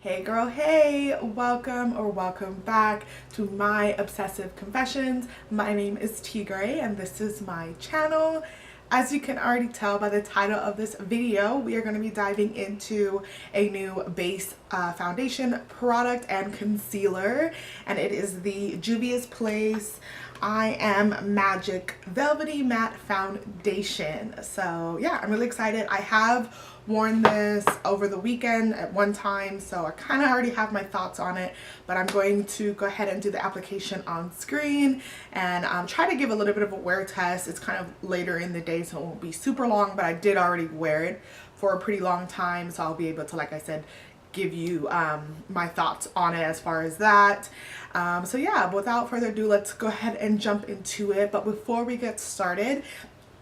Hey girl, hey, welcome back to My Obsessive Confessions. My name is Tigre and this is my channel. As you can already tell by the title of this video, we are going to be diving into a new base foundation product and concealer, and it is the Juvia's Place I Am Magic Velvety Matte Foundation. So yeah, I'm really excited. I have worn this over the weekend at one time, so I kind of already have my thoughts on it, but I'm going to go ahead and do the application on screen and try to give a little bit of a wear test. It's kind of later in the day, so it won't be super long, but I did already wear it for a pretty long time, so I'll be able to, like I said, give you my thoughts on it as far as that. So yeah, without further ado, let's go ahead and jump into it. But before we get started,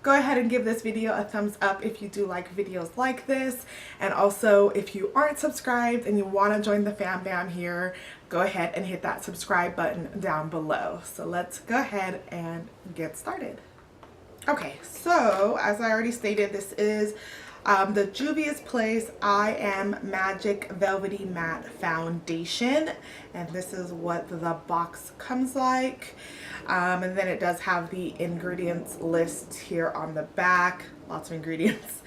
go ahead and give this video a thumbs up if you do like videos like this. And also, if you aren't subscribed and you want to join the fam bam here, go ahead and hit that subscribe button down below. So let's go ahead and get started. Okay, so as I already stated, this is the Juvia's Place I Am Magic Velvety Matte Foundation, and this is what the box comes like. And then it does have the ingredients list here on the back. Lots of ingredients.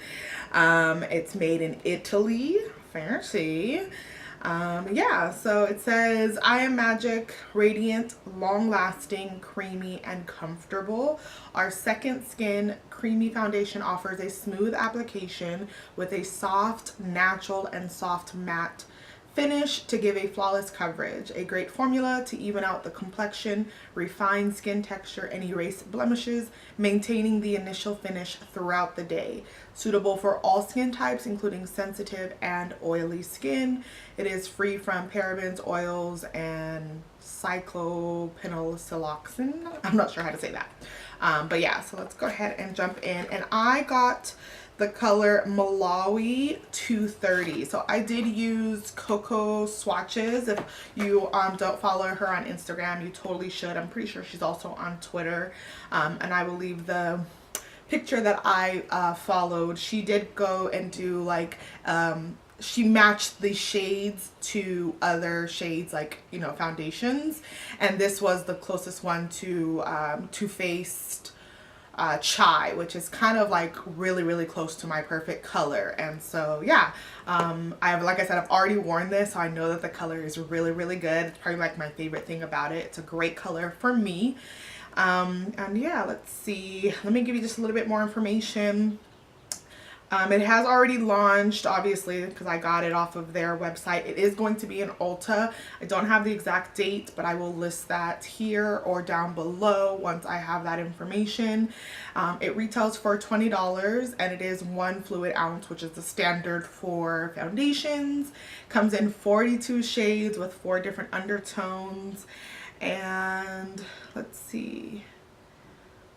It's made in Italy. Fancy. Yeah, so it says I Am Magic, radiant, long-lasting, creamy, and comfortable. Our second skin creamy foundation offers a smooth application with a soft, natural, and soft matte finish to give a flawless coverage. A great formula to even out the complexion, refine skin texture, and erase blemishes, maintaining the initial finish throughout the day. Suitable for all skin types, including sensitive and oily skin. It is free from parabens, oils, and cyclopentasiloxane. I'm not sure how to say that. But yeah, so let's go ahead and jump in. And I got the color Malawi 230. So I did use Coco swatches. If you don't follow her on Instagram, you totally should. I'm pretty sure she's also on Twitter. And I will leave the picture that I followed. She did go and do like she matched the shades to other shades, like, you know, foundations, and this was the closest one to Too Faced Chai, which is kind of like really close to my perfect color. And so yeah, like I said, I've already worn this, so I know that the color is really good. It's probably like my favorite thing about it. It's a great color for me. And yeah, let's see, let me give you just a little bit more information. It has already launched, obviously, because I got it off of their website. It is going to be in Ulta. I don't have the exact date, but I will list that here or down below once I have that information. It retails for $20, and it is 1 fluid ounce, which is the standard for foundations. Comes in 42 shades with 4 different undertones. And let's see.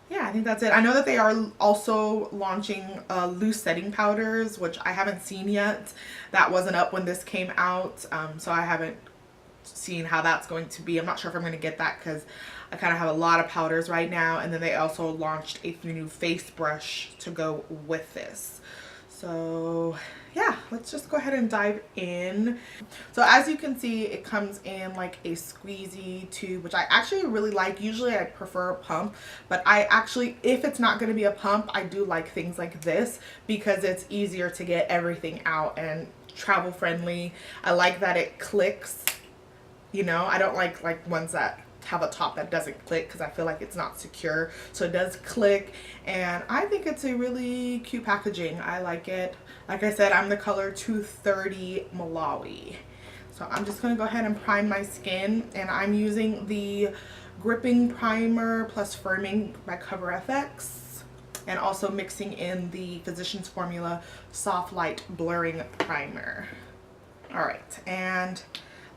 Yeah, I think that's it. I know that they are also launching loose setting powders, which I haven't seen yet. That wasn't up when this came out, so I haven't seen how that's going to be. I'm not sure if I'm going to get that because I kind of have a lot of powders right now. And then they also launched a new face brush to go with this. So yeah, let's just go ahead and dive in. So as you can see, it comes in like a squeezy tube, which I actually really like. Usually I prefer a pump, but I actually, if it's not going to be a pump, I do like things like this because it's easier to get everything out and travel friendly. I like that it clicks, you know. I don't like ones that have a top that doesn't click because I feel like it's not secure. So it does click, and I think it's a really cute packaging. I like it. Like I said, I'm the color 230 Malawi. So I'm just going to go ahead and prime my skin, and I'm using the Gripping Primer plus Firming by CoverFX, and also mixing in the Physicians Formula Soft Light Blurring Primer. Alright, and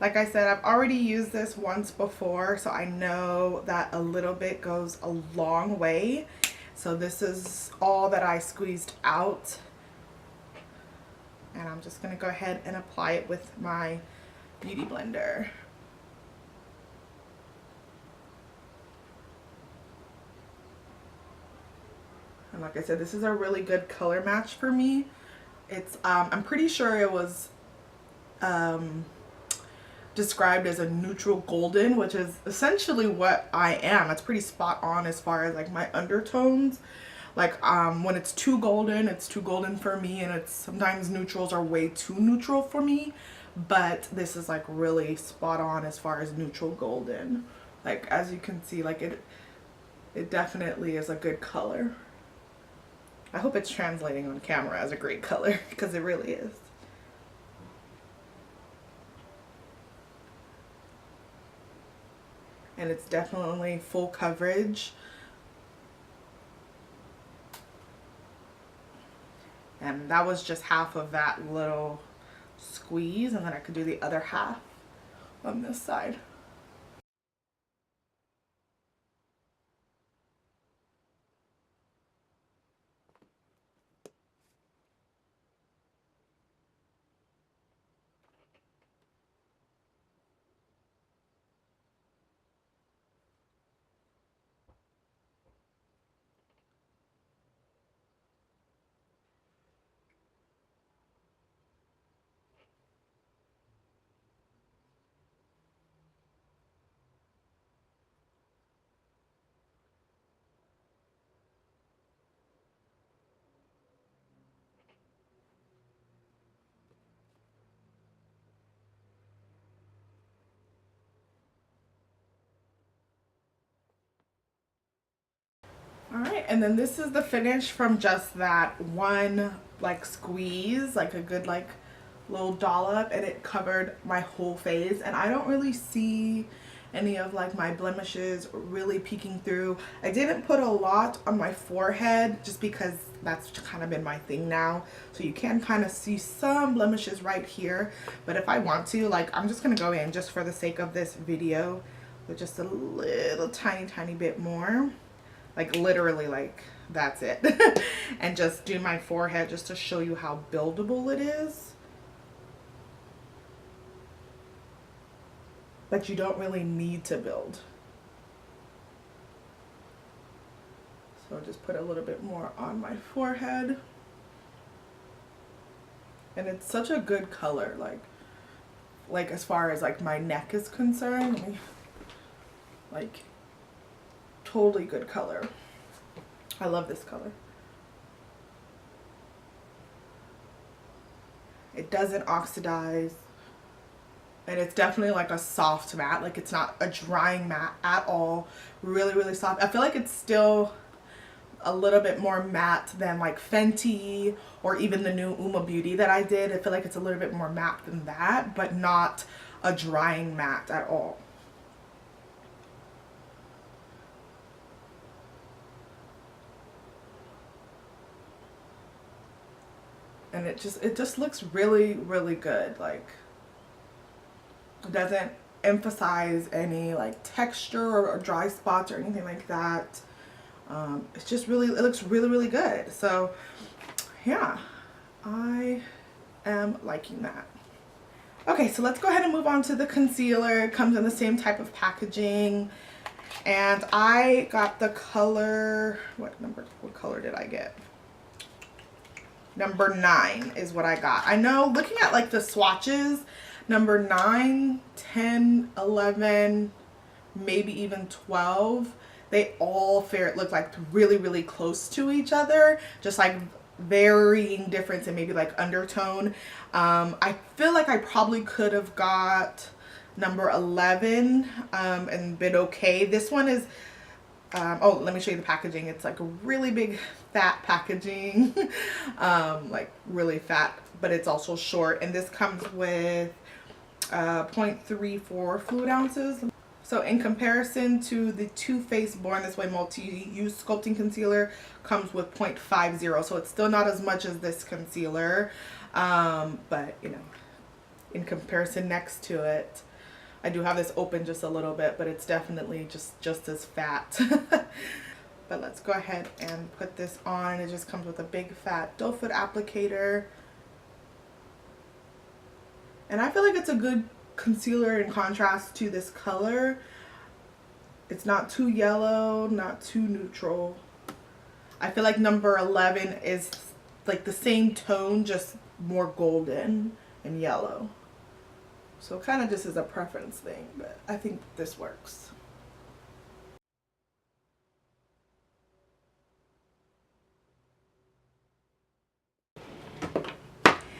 like I said, I've already used this once before, so I know that a little bit goes a long way. So this is all that I squeezed out. And I'm just going to go ahead and apply it with my beauty blender. And like I said, this is a really good color match for me. It's I'm pretty sure it was described as a neutral golden, which is essentially what I am. It's pretty spot on as far as like my undertones. Like when it's too golden for me, and it's sometimes neutrals are way too neutral for me, but this is like really spot on as far as neutral golden. Like as you can see, like it definitely is a good color. I hope it's translating on camera as a great color, because it really is. And it's definitely full coverage. And that was just half of that little squeeze, and then I could do the other half on this side. All right, and then this is the finish from just that one like squeeze, like a good like little dollop, and it covered my whole face. And I don't really see any of like my blemishes really peeking through. I didn't put a lot on my forehead just because that's kind of been my thing now, so you can kind of see some blemishes right here. But if I want to, like, I'm just gonna go in just for the sake of this video with just a little tiny bit more, like literally like that's it. And just do my forehead just to show you how buildable it is. But you don't really need to build. So just put a little bit more on my forehead. And it's such a good color, like as far as like my neck is concerned, like totally good color. I love this color. It doesn't oxidize. And it's definitely like a soft matte. Like it's not a drying matte at all. Really soft. I feel like it's still a little bit more matte than like Fenty or even the new Uma Beauty that I did. I feel like it's a little bit more matte than that, but not a drying matte at all. And it just looks really good. Like, it doesn't emphasize any like texture or dry spots or anything like that. It's just really, it looks really good. So yeah, I am liking that. Okay, so let's go ahead and move on to the concealer. It comes in the same type of packaging, and I got the color, what color did I get? Number 9 is what I got. I know, looking at like the swatches, number 9, 10, 11, maybe even 12, they all look like really close to each other, just like varying difference and maybe like undertone. I feel like I probably could have got number 11 and been okay. This one is oh, let me show you the packaging. It's like a really big fat packaging, like really fat, but it's also short, and this comes with 0.34 fluid ounces. So in comparison to the Too Faced Born This Way Multi-Use Sculpting Concealer, comes with 0.50, so it's still not as much as this concealer, but you know, in comparison next to it, I do have this open just a little bit, but it's definitely just as fat. But let's go ahead and put this on. It just comes with a big fat doe foot applicator, and I feel like it's a good concealer in contrast to this color. It's not too yellow, not too neutral. I feel like number 11 is like the same tone, just more golden and yellow. So kind of just is a preference thing, but I think this works.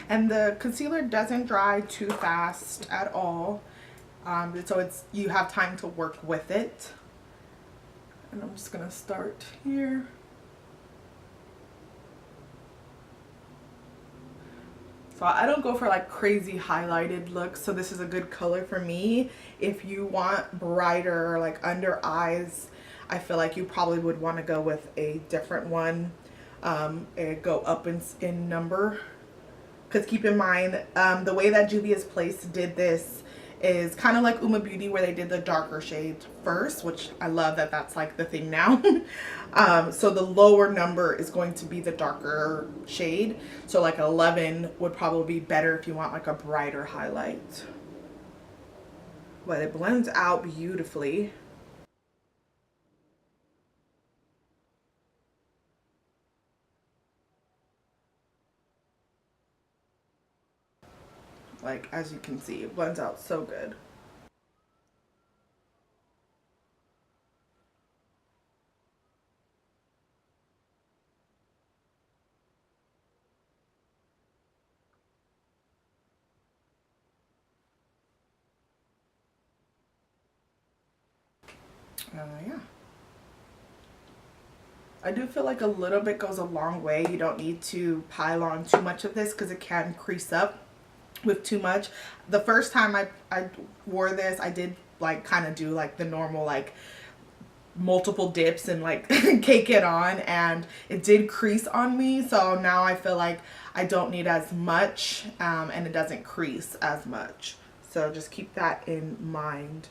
And the concealer doesn't dry too fast at all. So you have time to work with it. And I'm just gonna start here. So I don't go for like crazy highlighted looks, so this is a good color for me. If you want brighter, like under eyes, I feel like you probably would want to go with a different one, and go up in number. Because keep in mind, the way that Juvia's Place did this is kind of like Uma Beauty, where they did the darker shade first, which I love that that's like the thing now. So the lower number is going to be the darker shade. So like 11 would probably be better if you want like a brighter highlight. But it blends out beautifully. Like, as you can see, it blends out so good. Yeah. I do feel like a little bit goes a long way. You don't need to pile on too much of this because it can crease up with too much. The first time I wore this, I did like kind of do like the normal like multiple dips and like cake it on, and it did crease on me. So now I feel like I don't need as much, and it doesn't crease as much. So just keep that in mind.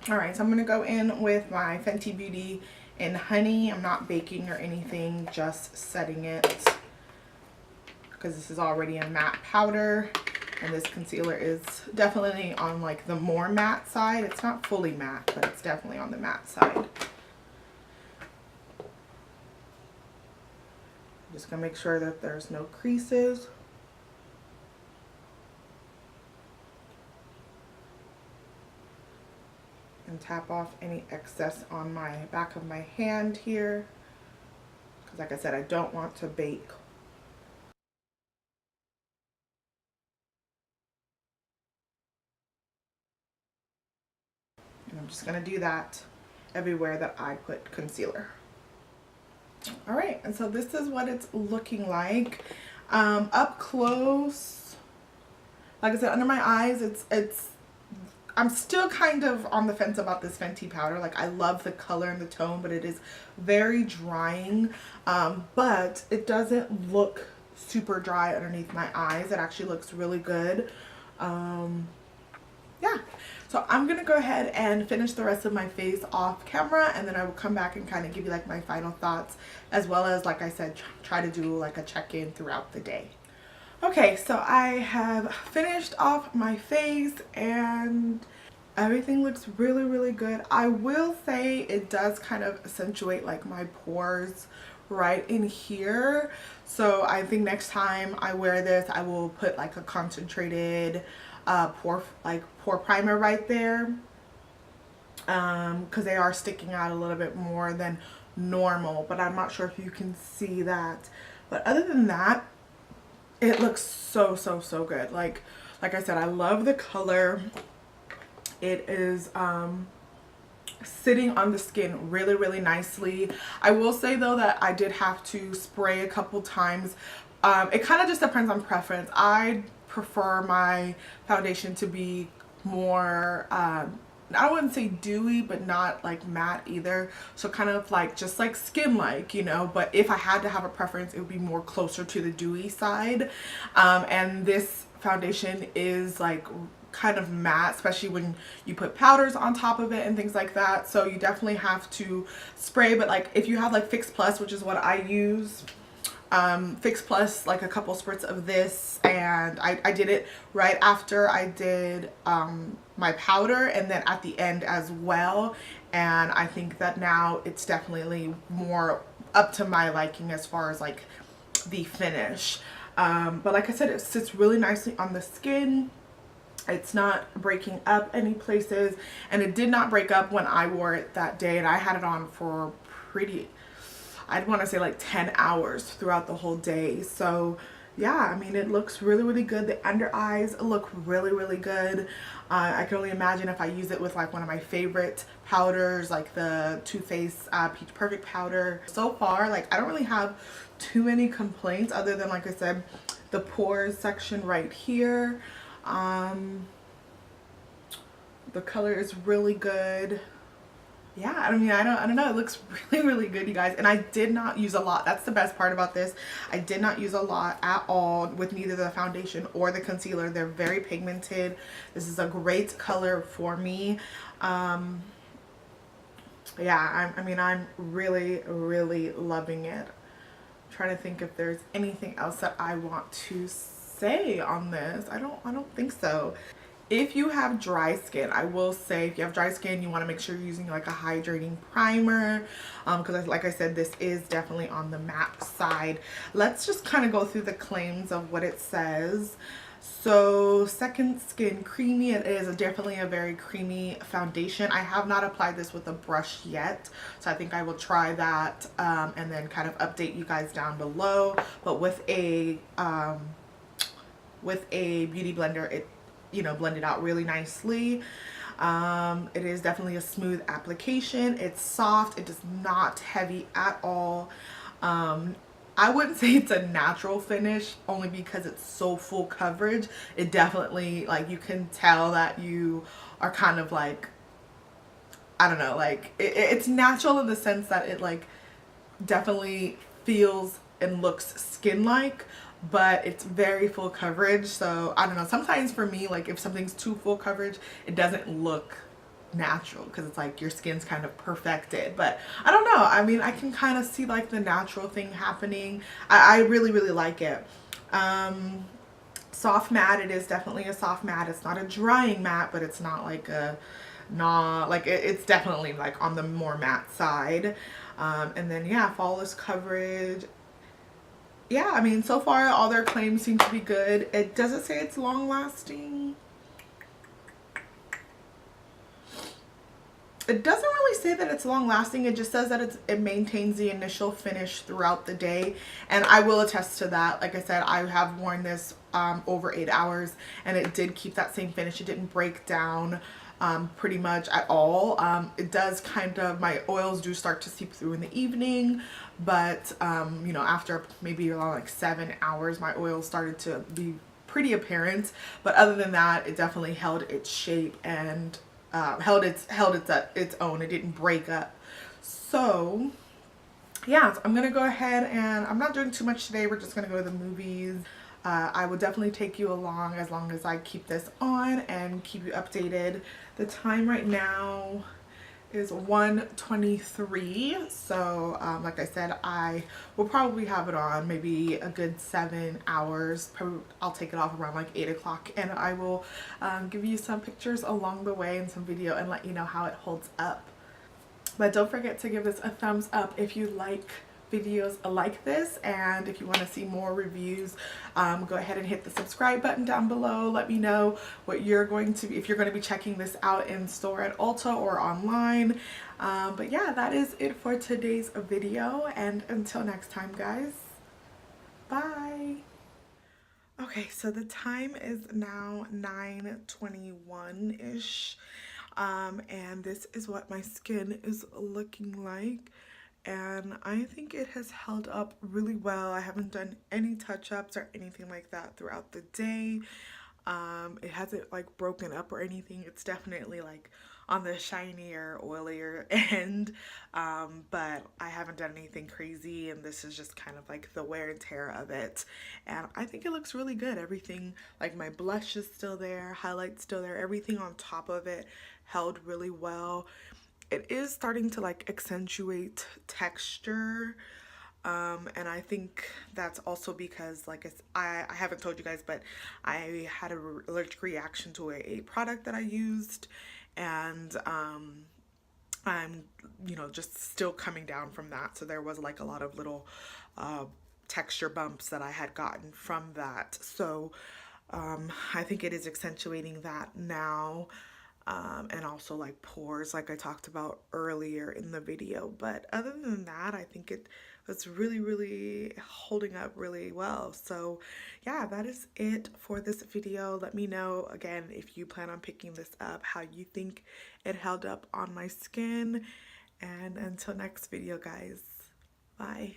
All right, so I'm gonna go in with my Fenty Beauty in Honey. I'm not baking or anything, just setting it because this is already a matte powder, and this concealer is definitely on like the more matte side. It's not fully matte, but it's definitely on the matte side. I'm just gonna make sure that there's no creases. And tap off any excess on my back of my hand here, because like I said, I don't want to bake. And I'm just going to do that everywhere that I put concealer. All right, and so this is what it's looking like. Up close, like I said, under my eyes, I'm still kind of on the fence about this Fenty powder. Like, I love the color and the tone, but it is very drying. But it doesn't look super dry underneath my eyes. It actually looks really good. Yeah, so I'm gonna go ahead and finish the rest of my face off camera, and then I will come back and kind of give you like my final thoughts, as well as, like I said, try to do like a check-in throughout the day. Okay, so I have finished off my face and everything looks really, really good. I will say it does kind of accentuate like my pores right in here. So I think next time I wear this, I will put like a concentrated pore primer right there, because they are sticking out a little bit more than normal, but I'm not sure if you can see that. But other than that, it looks so good. Like I said, I love the color. It is sitting on the skin really, really nicely. I will say though that I did have to spray a couple times. It kind of just depends on preference. I prefer my foundation to be more I wouldn't say dewy, but not like matte either. So kind of like just like skin like, you know, but if I had to have a preference, it would be more closer to the dewy side. And this foundation is like kind of matte, especially when you put powders on top of it and things like that. So you definitely have to spray, but like if you have like Fix Plus, which is what I use, Fix Plus, like a couple spritz of this, and I did it right after I did my powder, and then at the end as well. And I think that now it's definitely more up to my liking as far as like the finish. But like I said, it sits really nicely on the skin. It's not breaking up any places, and it did not break up when I wore it that day, and I had it on for I'd want to say like 10 hours throughout the whole day. So yeah, I mean, it looks really, really good. The under eyes look really, really good. I can only imagine if I use it with like one of my favorite powders, like the Too Faced Peach Perfect powder. So far, like I don't really have too many complaints other than, like I said, the pores section right here. The color is really good. Yeah, I mean, I don't know. It looks really, really good, you guys. And I did not use a lot. That's the best part about this. I did not use a lot at all with neither the foundation or the concealer. They're very pigmented. This is a great color for me. Yeah, I mean, I'm really, really loving it. I'm trying to think if there's anything else that I want to say on this. I don't think so. If you have dry skin, I will say if you have dry skin, you want to make sure you're using like a hydrating primer, because like I said, this is definitely on the matte side. Let's just kind of go through the claims of what it says. So Second Skin Creamy, it is definitely a very creamy foundation. I have not applied this with a brush yet, so I think I will try that and then kind of update you guys down below. But with a beauty blender, it, you know, blended out really nicely. It is definitely a smooth application. It's soft. It is not heavy at all. I wouldn't say it's a natural finish only because it's so full coverage. It definitely, like, you can tell that you are kind of like, I don't know, like it's natural in the sense that it like definitely feels and looks skin-like, but it's very full coverage. So I don't know, sometimes for me, like if something's too full coverage, it doesn't look natural because it's like your skin's kind of perfected. But I don't know, I mean, I can kind of see like the natural thing happening. I really, really like it. Soft matte, it is definitely a soft matte. It's not a drying matte, but it's not like a it's definitely like on the more matte side. And then yeah, flawless coverage. Yeah, I mean, so far all their claims seem to be good. It doesn't say it's long lasting. It doesn't really say that it's long lasting. It just says that it maintains the initial finish throughout the day. And I will attest to that. Like I said, I have worn this over 8 hours and it did keep that same finish. It didn't break down pretty much at all. It does kind of, my oils do start to seep through in the evening, but you know, after maybe around like 7 hours, my oils started to be pretty apparent. But other than that, it definitely held its shape and held its own. It didn't break up. So yeah, so I'm gonna go ahead and I'm not doing too much today. We're just gonna go to the movies. I will definitely take you along as long as I keep this on and keep you updated. The time right now is 1:23. So like I said, I will probably have it on maybe a good 7 hours. Probably I'll take it off around like 8 o'clock and I will give you some pictures along the way and some video and let you know how it holds up. But don't forget to give this a thumbs up if you like videos like this, and if you want to see more reviews, go ahead and hit the subscribe button down below. Let me know what you're going to be, if you're going to be checking this out in store at Ulta or online. But yeah, that is it for today's video, and until next time, guys, bye. Okay, so the time is now 9:21-ish, and this is what my skin is looking like. And I think it has held up really well. I haven't done any touch-ups or anything like that throughout the day. It hasn't like broken up or anything. It's definitely like on the shinier, oilier end, but I haven't done anything crazy, and this is just kind of like the wear and tear of it. And I think it looks really good. Everything, like my blush is still there, highlight's still there, everything on top of it held really well. It is starting to like accentuate texture, and I think that's also because, like, I haven't told you guys, but I had an allergic reaction to a product that I used, and I'm, you know, just still coming down from that. So there was like a lot of little texture bumps that I had gotten from that. So I think it is accentuating that now. And also like pores like I talked about earlier in the video. But other than that, I think it was really holding up really well. So yeah, that is it for this video. Let me know again if you plan on picking this up, how you think it held up on my skin. And until next video, guys, bye.